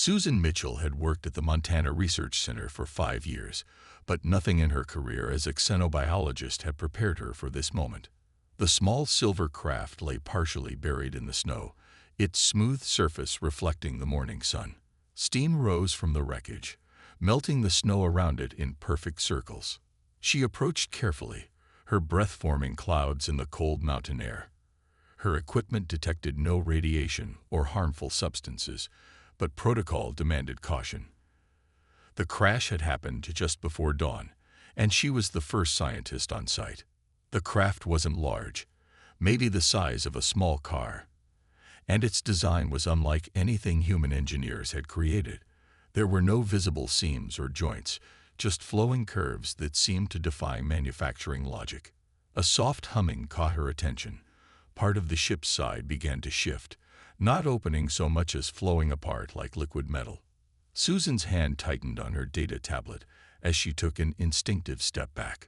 Susan Mitchell had worked at the Montana Research Center for 5 years, but nothing in her career as a xenobiologist had prepared her for this moment. The small silver craft lay partially buried in the snow, its smooth surface reflecting the morning sun. Steam rose from the wreckage, melting the snow around it in perfect circles. She approached carefully, her breath forming clouds in the cold mountain air. Her equipment detected no radiation or harmful substances, but protocol demanded caution. The crash had happened just before dawn, and she was the first scientist on site. The craft wasn't large, maybe the size of a small car, and its design was unlike anything human engineers had created. There were no visible seams or joints, just flowing curves that seemed to defy manufacturing logic. A soft humming caught her attention. Part of the ship's side began to shift, not opening so much as flowing apart like liquid metal. Susan's hand tightened on her data tablet as she took an instinctive step back.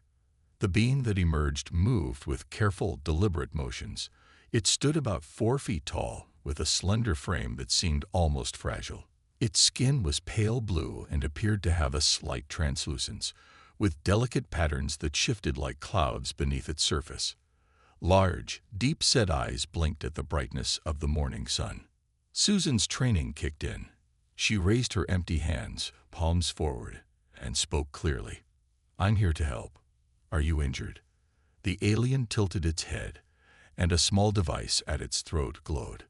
The being that emerged moved with careful, deliberate motions. It stood about 4 feet tall, with a slender frame that seemed almost fragile. Its skin was pale blue and appeared to have a slight translucence, with delicate patterns that shifted like clouds beneath its surface. Large, deep-set eyes blinked at the brightness of the morning sun. Susan's training kicked in. She raised her empty hands, palms forward, and spoke clearly. "I'm here to help. Are you injured?" The alien tilted its head, and a small device at its throat glowed.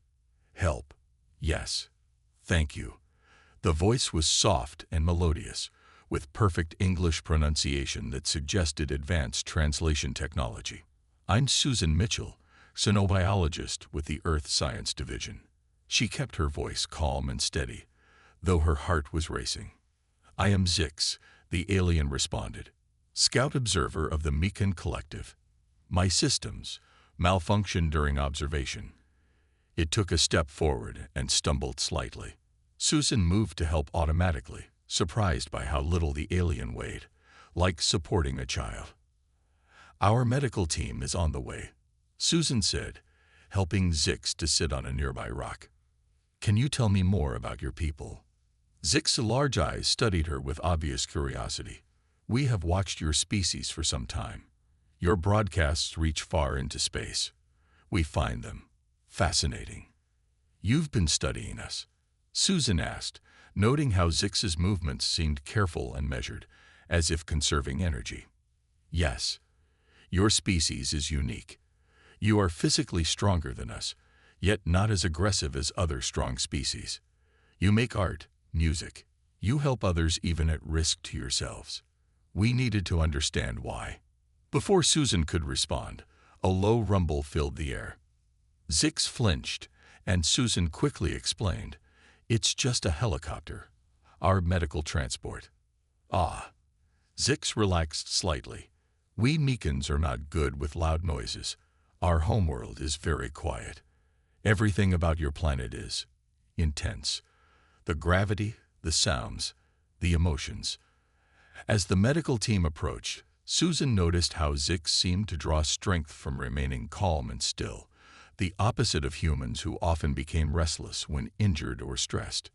"Help. Yes. Thank you." The voice was soft and melodious, with perfect English pronunciation that suggested advanced translation technology. "I'm Susan Mitchell, xenobiologist with the Earth Science Division." She kept her voice calm and steady, though her heart was racing. "I am Zix," the alien responded, "scout observer of the Meekan Collective. My systems malfunctioned during observation." It took a step forward and stumbled slightly. Susan moved to help automatically, surprised by how little the alien weighed, like supporting a child. "Our medical team is on the way," Susan said, helping Zix to sit on a nearby rock. "Can you tell me more about your people?" Zix's large eyes studied her with obvious curiosity. "We have watched your species for some time. Your broadcasts reach far into space. We find them fascinating." "You've been studying us?" Susan asked, noting how Zix's movements seemed careful and measured, as if conserving energy. "Yes. Your species is unique. You are physically stronger than us, yet not as aggressive as other strong species. You make art, music. You help others even at risk to yourselves. We needed to understand why." Before Susan could respond, a low rumble filled the air. Zix flinched, and Susan quickly explained, "It's just a helicopter. Our medical transport." "Ah." Zix relaxed slightly. "We Meekans are not good with loud noises. Our homeworld is very quiet. Everything about your planet is intense. The gravity, the sounds, the emotions." As the medical team approached, Susan noticed how Zix seemed to draw strength from remaining calm and still, the opposite of humans who often became restless when injured or stressed.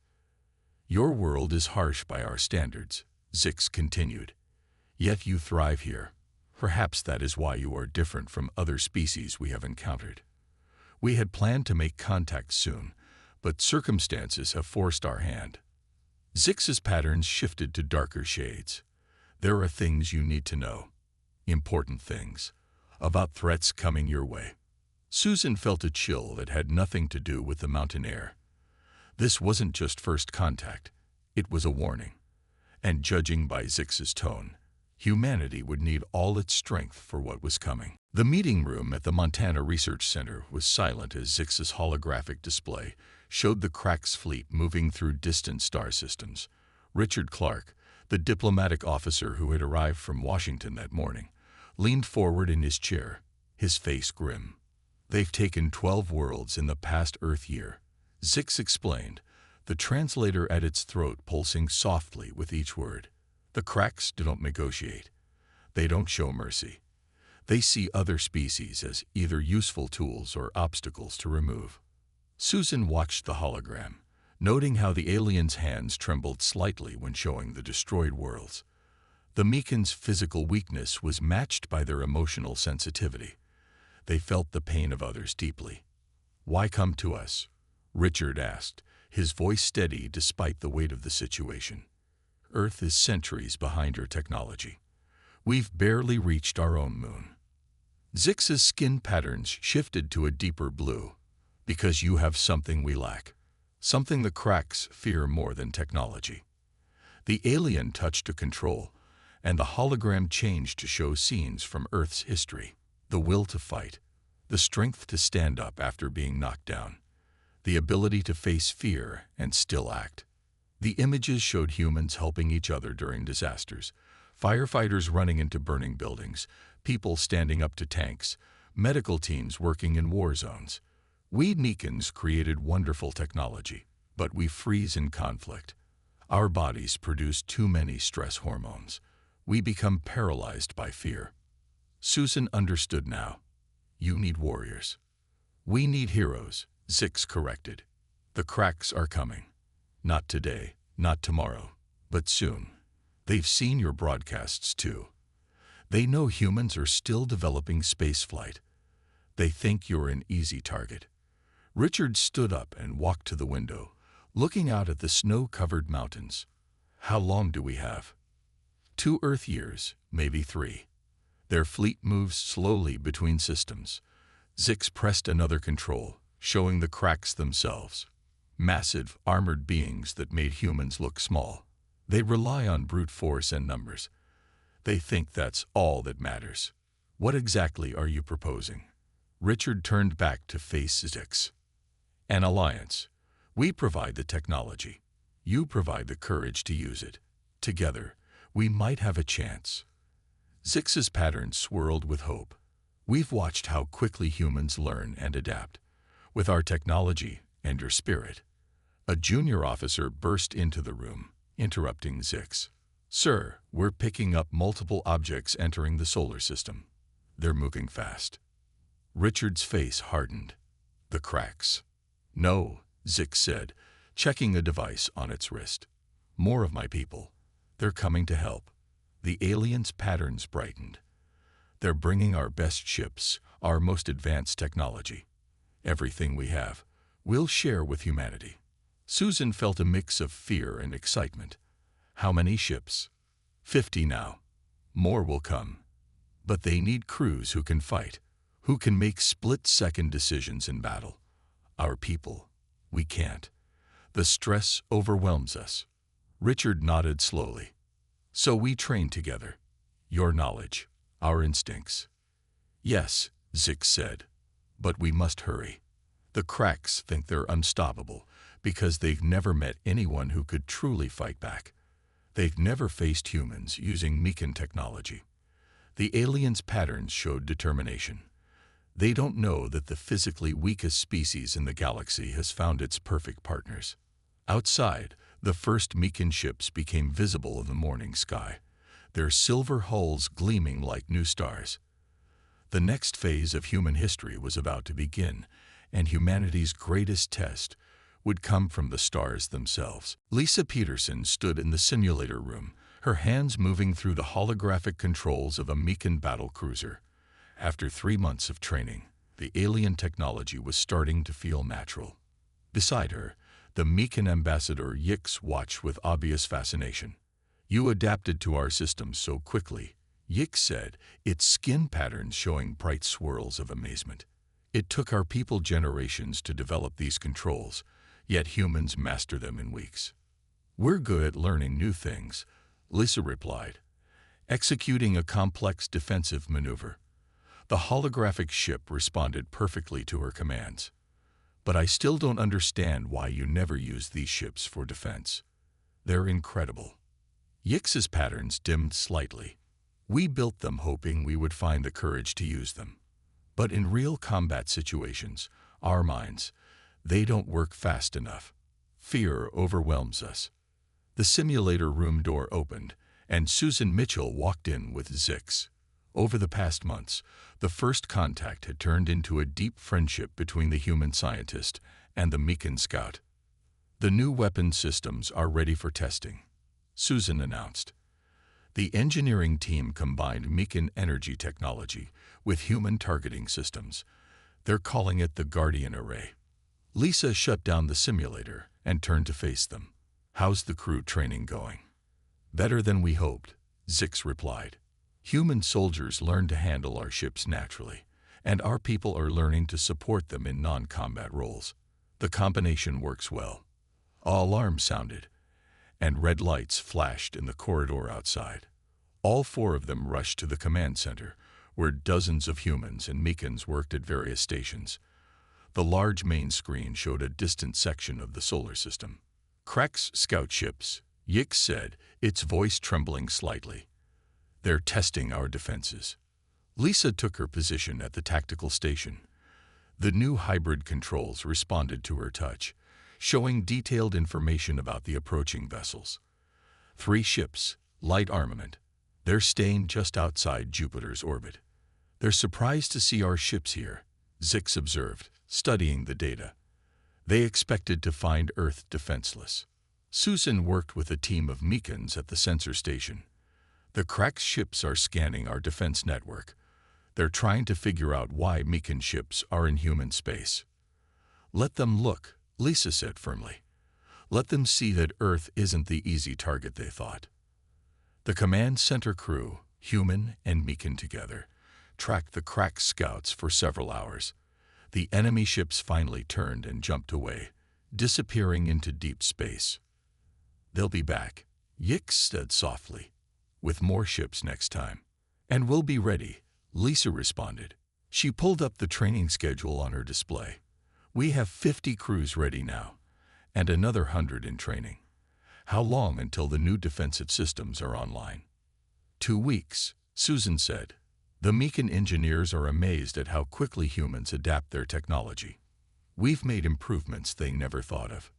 "Your world is harsh by our standards," Zix continued. "Yet you thrive here. Perhaps that is why you are different from other species we have encountered. We had planned to make contact soon, but circumstances have forced our hand." Zix's patterns shifted to darker shades. "There are things you need to know. Important things. About threats coming your way." Susan felt a chill that had nothing to do with the mountain air. This wasn't just first contact. It was a warning. And judging by Zix's tone, humanity would need all its strength for what was coming. The meeting room at the Montana Research Center was silent as Zix's holographic display showed the Cracks fleet moving through distant star systems. Richard Clark, the diplomatic officer who had arrived from Washington that morning, leaned forward in his chair, his face grim. "They've taken 12 worlds in the past Earth year," Zix explained, the translator at its throat pulsing softly with each word. "The Cracks don't negotiate. They don't show mercy. They see other species as either useful tools or obstacles to remove." Susan watched the hologram, noting how the aliens' hands trembled slightly when showing the destroyed worlds. The Meekins' physical weakness was matched by their emotional sensitivity. They felt the pain of others deeply. "Why come to us?" Richard asked, his voice steady despite the weight of the situation. "Earth is centuries behind your technology. We've barely reached our own moon." Zix's skin patterns shifted to a deeper blue. "Because you have something we lack. Something the cracks fear more than technology." The alien touched a control, and the hologram changed to show scenes from Earth's history. The will to fight, the strength to stand up after being knocked down, the ability to face fear and still act. The images showed humans helping each other during disasters, firefighters running into burning buildings, people standing up to tanks, medical teams working in war zones. We Meekins created wonderful technology, but we freeze in conflict. Our bodies produce too many stress hormones. We become paralyzed by fear. Susan understood now. "You need warriors." "We need heroes," Zix corrected. "The cracks are coming. Not today, not tomorrow, but soon. They've seen your broadcasts too. They know humans are still developing spaceflight. They think you're an easy target." Richard stood up and walked to the window, looking out at the snow-covered mountains. "How long do we have?" 2 Earth years, maybe 3. Their fleet moves slowly between systems. Zix pressed another control, showing the cracks themselves. Massive, armored beings that made humans look small. They rely on brute force and numbers. They think that's all that matters. "What exactly are you proposing?" Richard turned back to face Zix. "An alliance. We provide the technology. You provide the courage to use it. Together, we might have a chance." Zix's pattern swirled with hope. "We've watched how quickly humans learn and adapt. With our technology and your spirit." A junior officer burst into the room, interrupting Zix. "Sir, we're picking up multiple objects entering the solar system. They're moving fast." Richard's face hardened. "The cracks." "No," Zix said, checking a device on its wrist. "More of my people. They're coming to help." The aliens' patterns brightened. "They're bringing our best ships, our most advanced technology. Everything we have, we'll share with humanity." Susan felt a mix of fear and excitement. "How many ships?" 50 now. More will come. But they need crews who can fight, who can make split-second decisions in battle. Our people, we can't. The stress overwhelms us." Richard nodded slowly. "So we train together. Your knowledge, our instincts." "Yes," Zix said, "but we must hurry. The cracks think they're unstoppable because they've never met anyone who could truly fight back. They've never faced humans using Meekin technology. The aliens' patterns showed determination. They don't know that the physically weakest species in the galaxy has found its perfect partners." Outside, the first Meekin ships became visible in the morning sky, their silver hulls gleaming like new stars. The next phase of human history was about to begin, and humanity's greatest test would come from the stars themselves. Lisa Peterson stood in the simulator room, her hands moving through the holographic controls of a Meekin battlecruiser. After 3 months of training, the alien technology was starting to feel natural. Beside her, the Meekin ambassador Yix watched with obvious fascination. "You adapted to our system so quickly," Yix said, its skin patterns showing bright swirls of amazement. "It took our people generations to develop these controls, yet humans master them in weeks." "We're good at learning new things," Lisa replied, executing a complex defensive maneuver. The holographic ship responded perfectly to her commands. "But I still don't understand why you never use these ships for defense. They're incredible." Yix's patterns dimmed slightly. "We built them hoping we would find the courage to use them. But in real combat situations, our minds, they don't work fast enough. Fear overwhelms us." The simulator room door opened, and Susan Mitchell walked in with Zix. Over the past months, the first contact had turned into a deep friendship between the human scientist and the Meekin scout. The new weapon systems are ready for testing, Susan announced. The engineering team combined Meekin energy technology with human targeting systems. They're calling it the Guardian Array. Lisa shut down the simulator and turned to face them. How's the crew training going? Better than we hoped, Zix replied. Human soldiers learn to handle our ships naturally, and our people are learning to support them in non-combat roles. The combination works well. Alarms sounded, and red lights flashed in the corridor outside. All four of them rushed to the command center, where dozens of humans and Meekins worked at various stations. The large main screen showed a distant section of the solar system. Crack's scout ships, Yix said, its voice trembling slightly. They're testing our defenses. Lisa took her position at the tactical station. The new hybrid controls responded to her touch, showing detailed information about the approaching vessels. 3 ships, light armament. They're staying just outside Jupiter's orbit. They're surprised to see our ships here, Zix observed, studying the data. They expected to find Earth defenseless. Susan worked with a team of Meekins at the sensor station. The Crack's ships are scanning our defense network. They're trying to figure out why Meekin ships are in human space. Let them look, Lisa said firmly. Let them see that Earth isn't the easy target they thought. The command center crew, human and Meekin together, tracked the Crack scouts for several hours. The enemy ships finally turned and jumped away, disappearing into deep space. They'll be back, Yix said softly, with more ships next time. And we'll be ready, Lisa responded. She pulled up the training schedule on her display. We have 50 crews ready now, and another 100 in training. How long until the new defensive systems are online? 2 weeks, Susan said. The Meekin engineers are amazed at how quickly humans adapt their technology. We've made improvements they never thought of.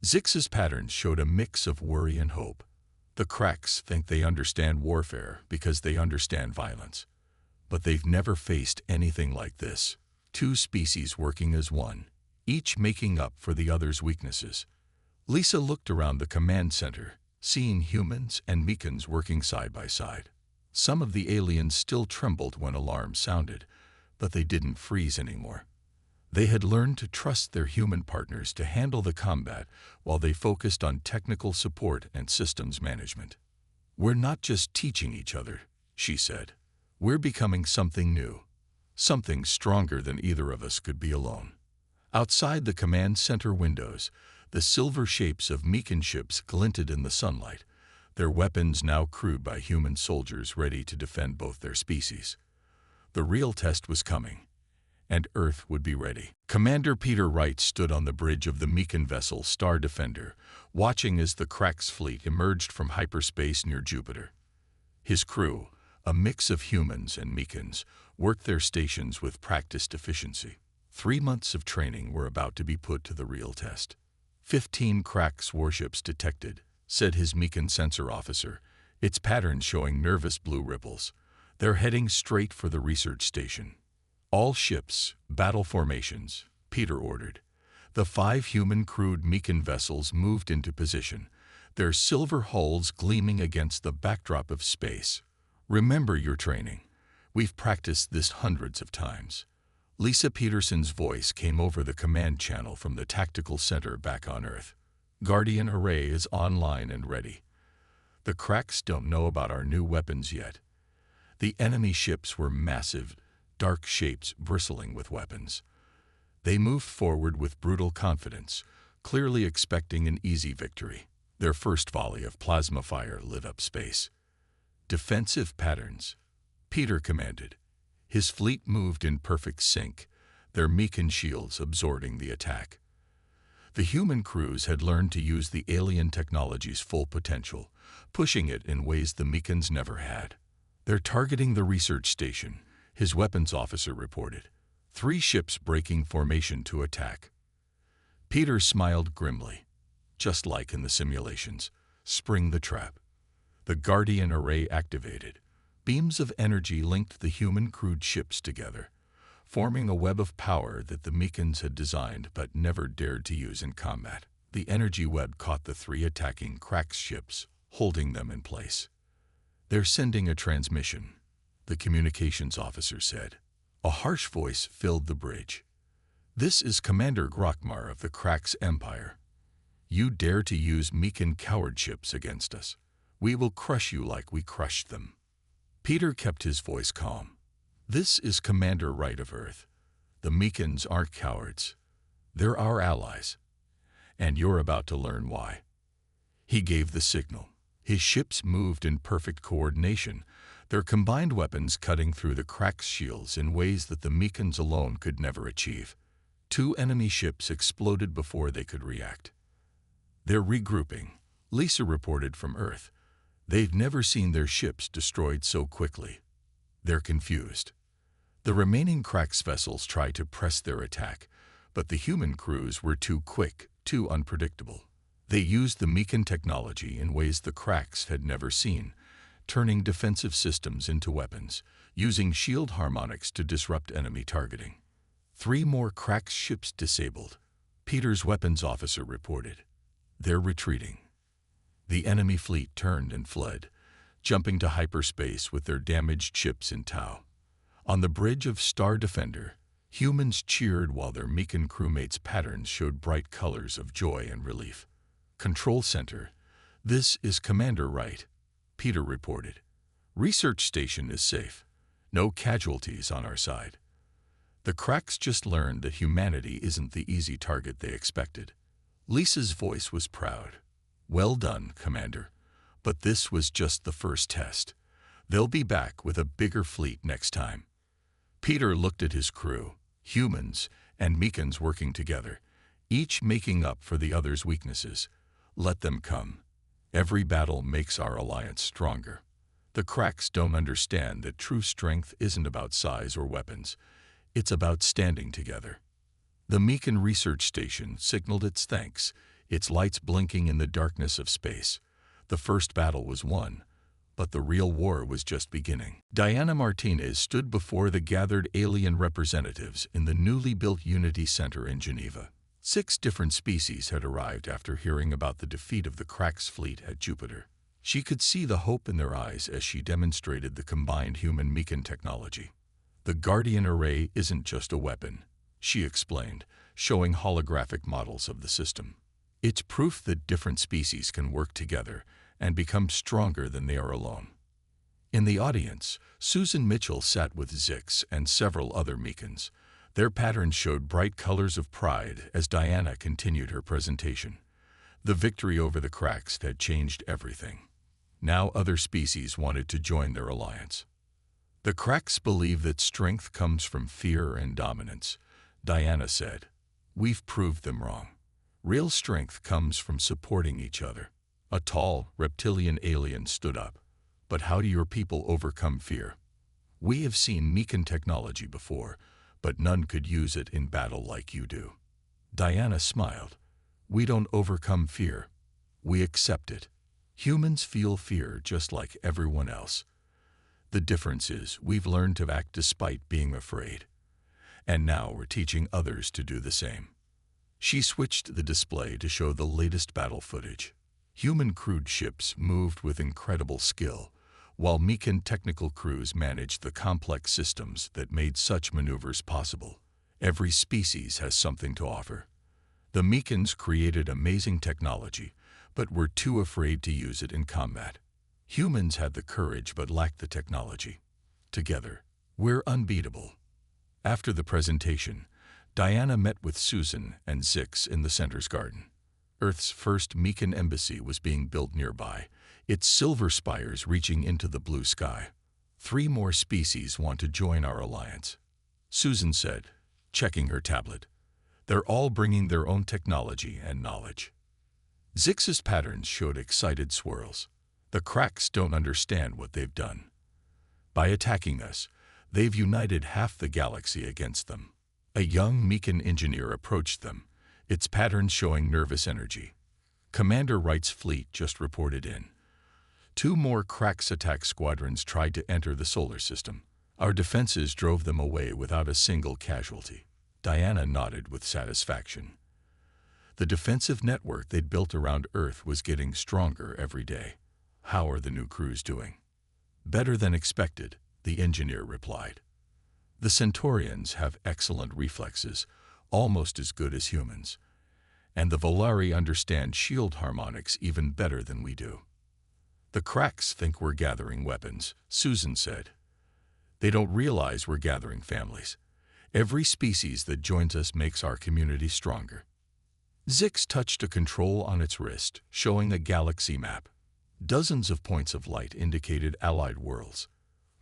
Zix's patterns showed a mix of worry and hope. The Cracks think they understand warfare because they understand violence. But they've never faced anything like this. 2 species working as one, each making up for the other's weaknesses. Lisa looked around the command center, seeing humans and Meekins working side by side. Some of the aliens still trembled when alarms sounded, but they didn't freeze anymore. They had learned to trust their human partners to handle the combat while they focused on technical support and systems management. We're not just teaching each other, she said. We're becoming something new, something stronger than either of us could be alone. Outside the command center windows, the silver shapes of Meekin ships glinted in the sunlight, their weapons now crewed by human soldiers ready to defend both their species. The real test was coming, and Earth would be ready. Commander Peter Wright stood on the bridge of the Meekin vessel Star Defender, watching as the Crack's fleet emerged from hyperspace near Jupiter. His crew, a mix of humans and Meekins, worked their stations with practiced efficiency. 3 months of training were about to be put to the real test. 15 Crack's warships detected, said his Meekin sensor officer, its patterns showing nervous blue ripples. They're heading straight for the research station. All ships, battle formations, Peter ordered. The 5 human-crewed Meekin vessels moved into position, their silver hulls gleaming against the backdrop of space. Remember your training. We've practiced this hundreds of times. Lisa Peterson's voice came over the command channel from the tactical center back on Earth. Guardian Array is online and ready. The Cracks don't know about our new weapons yet. The enemy ships were massive, dark shapes bristling with weapons. They moved forward with brutal confidence, clearly expecting an easy victory. Their first volley of plasma fire lit up space. Defensive patterns, Peter commanded. His fleet moved in perfect sync, their Meekin shields absorbing the attack. The human crews had learned to use the alien technology's full potential, pushing it in ways the Meekins never had. They're targeting the research station, his weapons officer reported. 3 ships breaking formation to attack. Peter smiled grimly. Just like in the simulations, spring the trap. The Guardian Array activated. Beams of energy linked the human-crewed ships together, forming a web of power that the Meekins had designed but never dared to use in combat. The energy web caught the three attacking Crax ships, holding them in place. "They're sending a transmission," the communications officer said. A harsh voice filled the bridge. "This is Commander Grokmar of the Crax Empire. You dare to use Meekin coward ships against us. We will crush you like we crushed them." Peter kept his voice calm. "This is Commander Wright of Earth. The Meekins aren't cowards. They're our allies. And you're about to learn why." He gave the signal. His ships moved in perfect coordination, their combined weapons cutting through the Crax shields in ways that the Meekins alone could never achieve. 2 enemy ships exploded before they could react. "They're regrouping," Lisa reported from Earth. "They've never seen their ships destroyed so quickly. They're confused." The remaining Crax vessels tried to press their attack, but the human crews were too quick, too unpredictable. They used the Meekin technology in ways the Crax had never seen, turning defensive systems into weapons, using shield harmonics to disrupt enemy targeting. 3 more Crax ships disabled, Peter's weapons officer reported. "They're retreating." The enemy fleet turned and fled, jumping to hyperspace with their damaged ships in tow. On the bridge of Star Defender, humans cheered while their Meekin crewmates' patterns showed bright colors of joy and relief. "Control Center, this is Commander Wright," Peter reported. "Research station is safe. No casualties on our side. The Crax just learned that humanity isn't the easy target they expected." Lisa's voice was proud. "Well done, Commander. But this was just the first test. They'll be back with a bigger fleet next time." Peter looked at his crew, humans and Meekins working together, each making up for the other's weaknesses. "Let them come. Every battle makes our alliance stronger. The Crax don't understand that true strength isn't about size or weapons. It's about standing together." The Meekin research station signaled its thanks, its lights blinking in the darkness of space. The first battle was won, but the real war was just beginning. Diana Martinez stood before the gathered alien representatives in the newly built Unity Center in Geneva. 6 different species had arrived after hearing about the defeat of the Crax fleet at Jupiter. She could see the hope in their eyes as she demonstrated the combined human-Meekin technology. "The Guardian Array isn't just a weapon," she explained, showing holographic models of the system. "It's proof that different species can work together and become stronger than they are alone." In the audience, Susan Mitchell sat with Zix and several other Meekins. Their patterns showed bright colors of pride as Diana continued her presentation. The victory over the Crax had changed everything. Now other species wanted to join their alliance. "The Crax believe that strength comes from fear and dominance," Diana said. "We've proved them wrong. Real strength comes from supporting each other." A tall, reptilian alien stood up. "But how do your people overcome fear? We have seen Meekin technology before, but none could use it in battle like you do." Diana smiled. "We don't overcome fear. We accept it. Humans feel fear just like everyone else. The difference is we've learned to act despite being afraid. And now we're teaching others to do the same." She switched the display to show the latest battle footage. Human crewed ships moved with incredible skill, while Meekin technical crews managed the complex systems that made such maneuvers possible. Every species has something to offer. The Meekins created amazing technology, but were too afraid to use it in combat. Humans had the courage but lacked the technology. Together, we're unbeatable. After the presentation, Diana met with Susan and Zix in the center's garden. Earth's first Meekin embassy was being built nearby, its silver spires reaching into the blue sky. 3 more species want to join our alliance," Susan said, checking her tablet. "They're all bringing their own technology and knowledge." Zix's patterns showed excited swirls. "The Crax don't understand what they've done. By attacking us, they've united half the galaxy against them." A young Meekin engineer approached them, its patterns showing nervous energy. "Commander Wright's fleet just reported in. 2 more Crax attack squadrons tried to enter the solar system. Our defenses drove them away without a single casualty." Diana nodded with satisfaction. The defensive network they'd built around Earth was getting stronger every day. "How are the new crews doing?" "Better than expected," the engineer replied. "The Centaurians have excellent reflexes, almost as good as humans. And the Volari understand shield harmonics even better than we do." "The cracks think we're gathering weapons," Susan said. "They don't realize we're gathering families. Every species that joins us makes our community stronger." Zix touched a control on its wrist, showing a galaxy map. Dozens of points of light indicated allied worlds.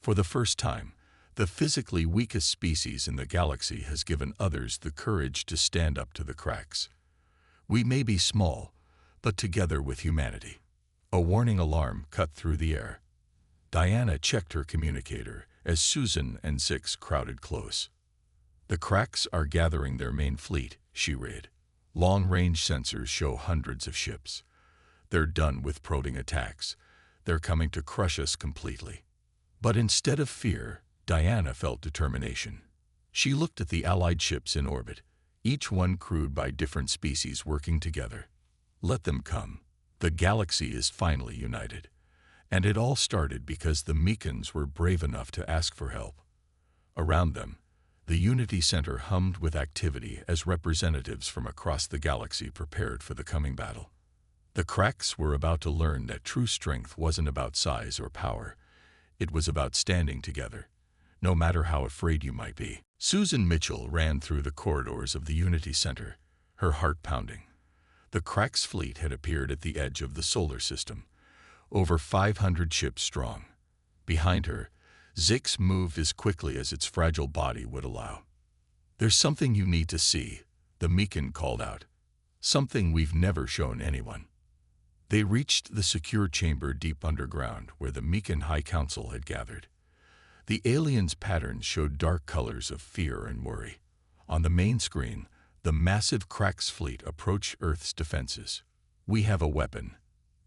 For the first time, the physically weakest species in the galaxy has given others the courage to stand up to the cracks. "We may be small, but together with humanity." A warning alarm cut through the air. Diana checked her communicator as Susan and Zix crowded close. "The cracks are gathering their main fleet," she read. "Long-range sensors show hundreds of ships. They're done with probing attacks. They're coming to crush us completely." But instead of fear, Diana felt determination. She looked at the Allied ships in orbit, each one crewed by different species working together. Let them come. The galaxy is finally united. And it all started because the Meekans were brave enough to ask for help. Around them, the Unity Center hummed with activity as representatives from across the galaxy prepared for the coming battle. The cracks were about to learn that true strength wasn't about size or power. It was about standing together, no matter how afraid you might be. Susan Mitchell ran through the corridors of the Unity Center, her heart pounding. The cracks fleet had appeared at the edge of the solar system, over 500 ships strong. Behind her, Zix moved as quickly as its fragile body would allow. "There's something you need to see," the Meekan called out. "Something we've never shown anyone." They reached the secure chamber deep underground where the Meekan High Council had gathered. The aliens' patterns showed dark colors of fear and worry. On the main screen, the massive Cracks fleet approached Earth's defenses. "We have a weapon,"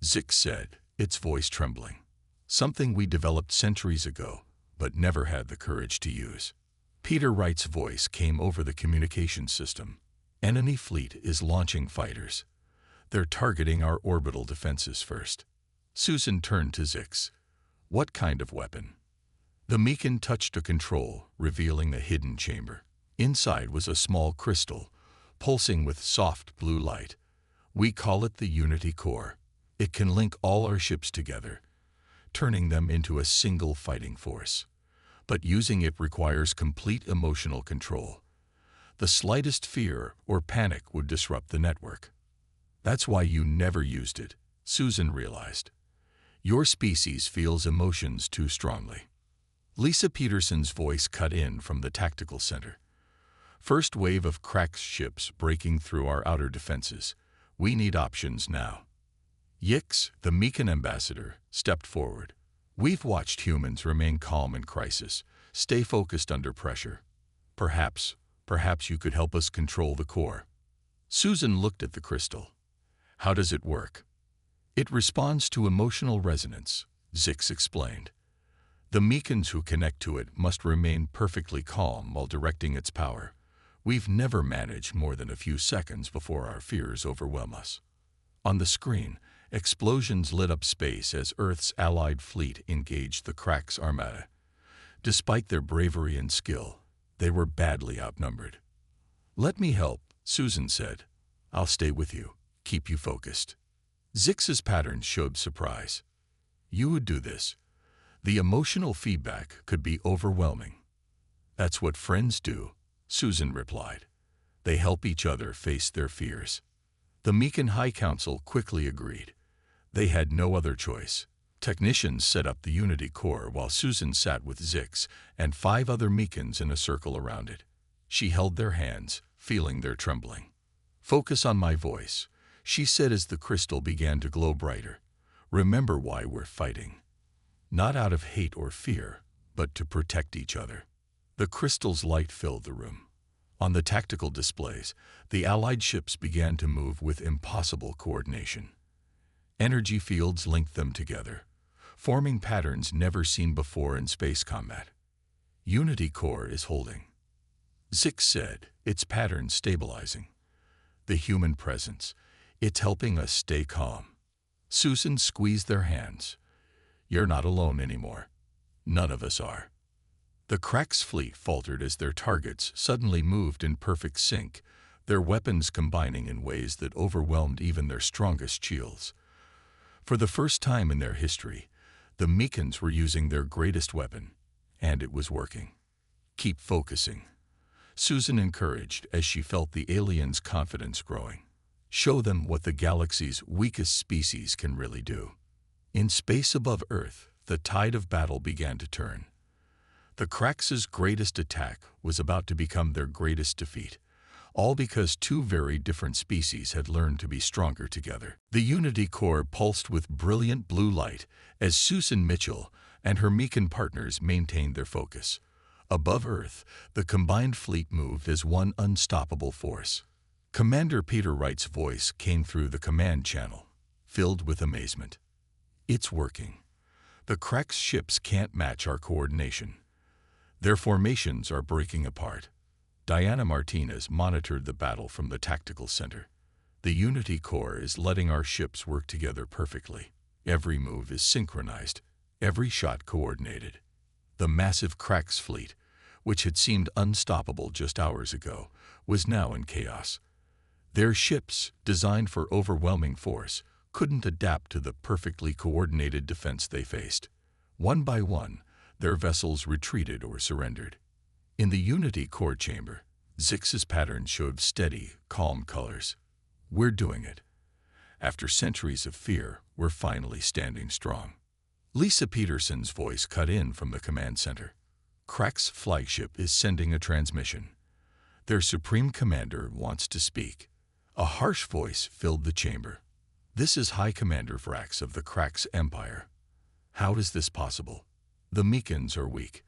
Zix said, its voice trembling. "Something we developed centuries ago, but never had the courage to use." Peter Wright's voice came over the communication system. "Enemy fleet is launching fighters. They're targeting our orbital defenses first." Susan turned to Zix. "What kind of weapon?" The Meekan touched a control, revealing a hidden chamber. Inside was a small crystal, pulsing with soft blue light. "We call it the Unity Core. It can link all our ships together, turning them into a single fighting force. But using it requires complete emotional control. The slightest fear or panic would disrupt the network." "That's why you never used it," Susan realized. "Your species feels emotions too strongly." Lisa Peterson's voice cut in from the tactical center. "First wave of Cracks ships breaking through our outer defenses. We need options now." Yix, the Meekan ambassador, stepped forward. "We've watched humans remain calm in crisis, stay focused under pressure. Perhaps you could help us control the core." Susan looked at the crystal. "How does it work?" "It responds to emotional resonance," Zix explained. "The Meekans who connect to it must remain perfectly calm while directing its power. We've never managed more than a few seconds before our fears overwhelm us." On the screen, explosions lit up space as Earth's allied fleet engaged the Cracks armada. Despite their bravery and skill, they were badly outnumbered. "Let me help," Susan said. "I'll stay with you, keep you focused." Zix's patterns showed surprise. "You would do this?" The emotional feedback could be overwhelming. "That's what friends do," Susan replied. "They help each other face their fears." The Meekan High Council quickly agreed. They had no other choice. Technicians set up the Unity Core while Susan sat with Zix and 5 other Meekans in a circle around it. She held their hands, feeling their trembling. "Focus on my voice," she said as the crystal began to glow brighter. "Remember why we're fighting. Not out of hate or fear, but to protect each other." The crystal's light filled the room. On the tactical displays, the Allied ships began to move with impossible coordination. Energy fields linked them together, forming patterns never seen before in space combat. "Unity Core is holding," Zix said, its pattern stabilizing. The human presence. It's helping us stay calm. Susan squeezed their hands. You're not alone anymore. None of us are. The Crack's fleet faltered as their targets suddenly moved in perfect sync, their weapons combining in ways that overwhelmed even their strongest shields. For the first time in their history, the Meekins were using their greatest weapon, and it was working. Keep focusing, Susan encouraged as she felt the aliens' confidence growing. Show them what the galaxy's weakest species can really do. In space above Earth, the tide of battle began to turn. The Crax's greatest attack was about to become their greatest defeat, all because two very different species had learned to be stronger together. The Unity Core pulsed with brilliant blue light as Susan Mitchell and her Meekin partners maintained their focus. Above Earth, the combined fleet moved as one unstoppable force. Commander Peter Wright's voice came through the command channel, filled with amazement. It's working. The Crax ships can't match our coordination. Their formations are breaking apart. Diana Martinez monitored the battle from the tactical center. The Unity Core is letting our ships work together perfectly. Every move is synchronized, every shot coordinated. The massive Crax fleet, which had seemed unstoppable just hours ago, was now in chaos. Their ships, designed for overwhelming force, couldn't adapt to the perfectly coordinated defense they faced. One by one, their vessels retreated or surrendered. In the Unity Core chamber, Zix's pattern showed steady, calm colors. We're doing it. After centuries of fear, we're finally standing strong. Lisa Peterson's voice cut in from the command center. Crack's flagship is sending a transmission. Their supreme commander wants to speak. A harsh voice filled the chamber. This is High Commander Vrax of the Crax Empire. How is this possible? The Meekins are weak.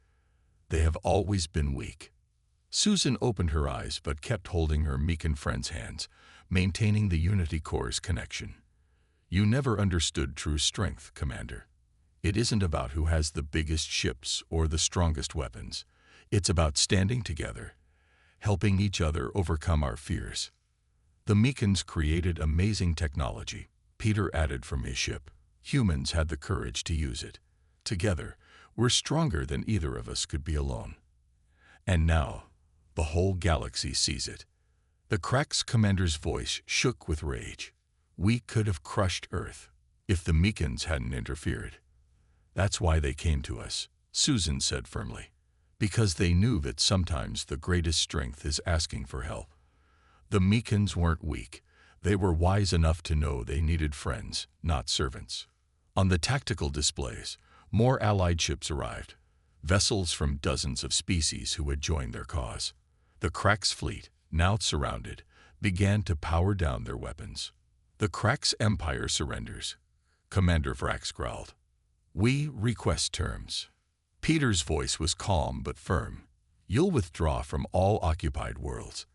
They have always been weak. Susan opened her eyes but kept holding her Meekin friend's hands, maintaining the Unity Core's connection. You never understood true strength, Commander. It isn't about who has the biggest ships or the strongest weapons. It's about standing together, helping each other overcome our fears. The Meekins created amazing technology, Peter added from his ship. Humans had the courage to use it. Together, we're stronger than either of us could be alone. And now, the whole galaxy sees it. The Crax commander's voice shook with rage. We could have crushed Earth if the Meekins hadn't interfered. That's why they came to us, Susan said firmly. Because they knew that sometimes the greatest strength is asking for help. The Meekins weren't weak. They were wise enough to know they needed friends, not servants. On the tactical displays, more allied ships arrived, vessels from dozens of species who had joined their cause. The Crax fleet, now surrounded, began to power down their weapons. The Crax Empire surrenders, Commander Vrax growled. We request terms. Peter's voice was calm but firm. You'll withdraw from all occupied worlds,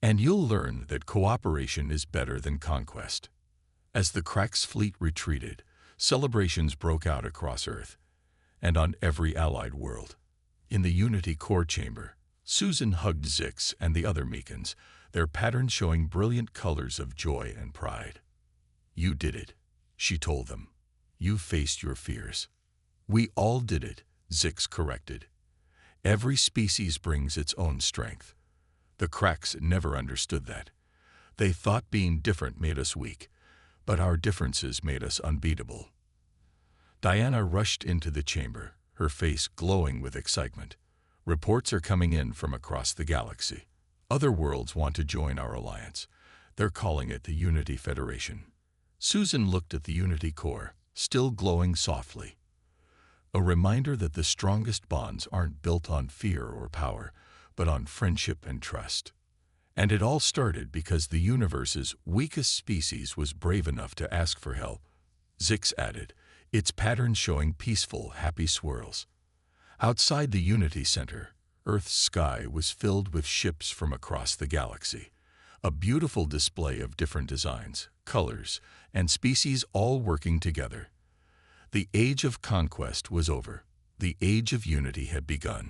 and you'll learn that cooperation is better than conquest. As the Crax fleet retreated, celebrations broke out across Earth and on every allied world. In the Unity Core chamber, Susan hugged Zix and the other Meekins, their patterns showing brilliant colors of joy and pride. You did it, she told them. You faced your fears. We all did it, Zix corrected. Every species brings its own strength. The Crax never understood that. They thought being different made us weak, but our differences made us unbeatable. Diana rushed into the chamber, her face glowing with excitement. Reports are coming in from across the galaxy. Other worlds want to join our alliance. They're calling it the Unity Federation. Susan looked at the Unity Core, still glowing softly. A reminder that the strongest bonds aren't built on fear or power, but on friendship and trust. And it all started because the universe's weakest species was brave enough to ask for help. Zix added, its pattern showing peaceful, happy swirls. Outside the Unity Center, Earth's sky was filled with ships from across the galaxy. A beautiful display of different designs, colors, and species all working together. The age of conquest was over. The age of unity had begun.